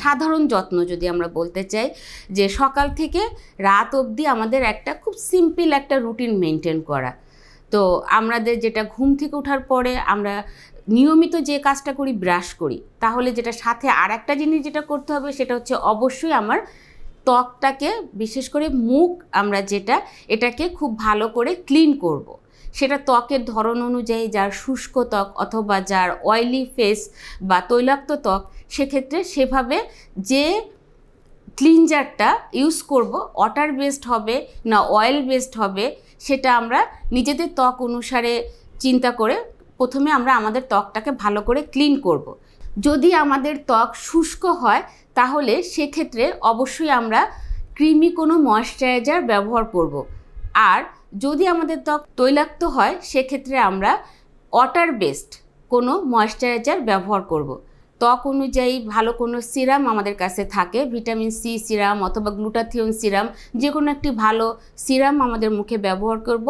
সাধারণ যত্ন যদি আমরা বলতে চাই, যে সকাল থেকে রাত অবধি আমাদের একটা খুব সিম্পল একটা রুটিন মেনটেন করা। তো আমাদের যেটা ঘুম থেকে ওঠার পরে আমরা নিয়মিত যে কাজটা করি, ব্রাশ করি, তাহলে যেটা সাথে আর একটা জিনিস যেটা করতে হবে সেটা হচ্ছে অবশ্যই আমার ত্বকটাকে, বিশেষ করে মুখ আমরা যেটা, এটাকে খুব ভালো করে ক্লিন করব। সেটা ত্বকের ধরন অনুযায়ী, যার শুষ্ক ত্বক অথবা যার অয়েলি ফেস বা তৈলাক্ত ত্বক, সেক্ষেত্রে সেভাবে যে ক্লিনজারটা ইউজ করব, ওয়াটার বেসড হবে না অয়েল বেসড হবে, সেটা আমরা নিজেদের ত্বক অনুসারে চিন্তা করে প্রথমে আমরা আমাদের ত্বকটাকে ভালো করে ক্লিন করব। যদি আমাদের ত্বক শুষ্ক হয় তাহলে সেক্ষেত্রে অবশ্যই আমরা ক্রিমি কোনো ময়েশ্চারাইজার ব্যবহার করব। আর যদি আমাদের ত্বক তৈলাক্ত হয় সেক্ষেত্রে আমরা ওয়াটার বেসড কোনো ময়েশ্চারাইজার ব্যবহার করব। ত্বক অনুযায়ী ভালো কোনো সিরাম আমাদের কাছে থাকে, ভিটামিন সি সিরাম অথবা গ্লুটাথিয়ন সিরাম, যে কোনো একটি ভালো সিরাম আমাদের মুখে ব্যবহার করব।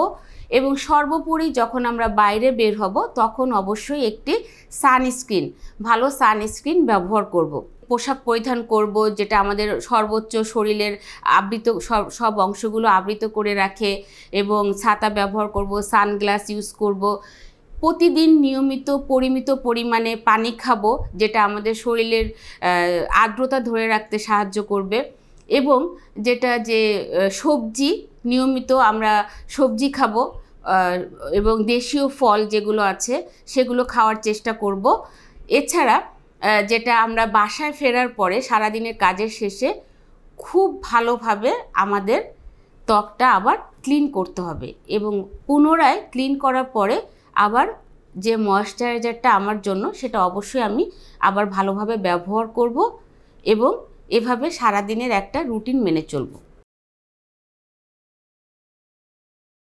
এবং সর্বোপরি যখন আমরা বাইরে বের হব তখন অবশ্যই একটি সানস্ক্রিন, ভালো সানস্ক্রিন ব্যবহার করব। পোশাক পরিধান করব যেটা আমাদের সর্বোচ্চ শরীরের আবৃত সব অংশগুলো আবৃত করে রাখে, এবং ছাতা ব্যবহার করব, সানগ্লাস ইউজ করব। প্রতিদিন নিয়মিত পরিমিত পরিমাণে পানি খাবো, যেটা আমাদের শরীরের আর্দ্রতা ধরে রাখতে সাহায্য করবে। এবং যেটা যে সবজি, নিয়মিত আমরা সবজি খাবো, এবং দেশীয় ফল যেগুলো আছে সেগুলো খাওয়ার চেষ্টা করব। এছাড়া যেটা আমরা বাসায় ফেরার পরে সারাদিনের কাজের শেষে খুব ভালোভাবে আমাদের ত্বকটা আবার ক্লিন করতে হবে, এবং পুনরায় ক্লিন করার পরে আবার যে ময়েশ্চারাইজারটা আমার জন্য, সেটা অবশ্যই আমি আবার ভালোভাবে ব্যবহার করব, এবং এভাবে সারাদিনের একটা রুটিন মেনে চলব।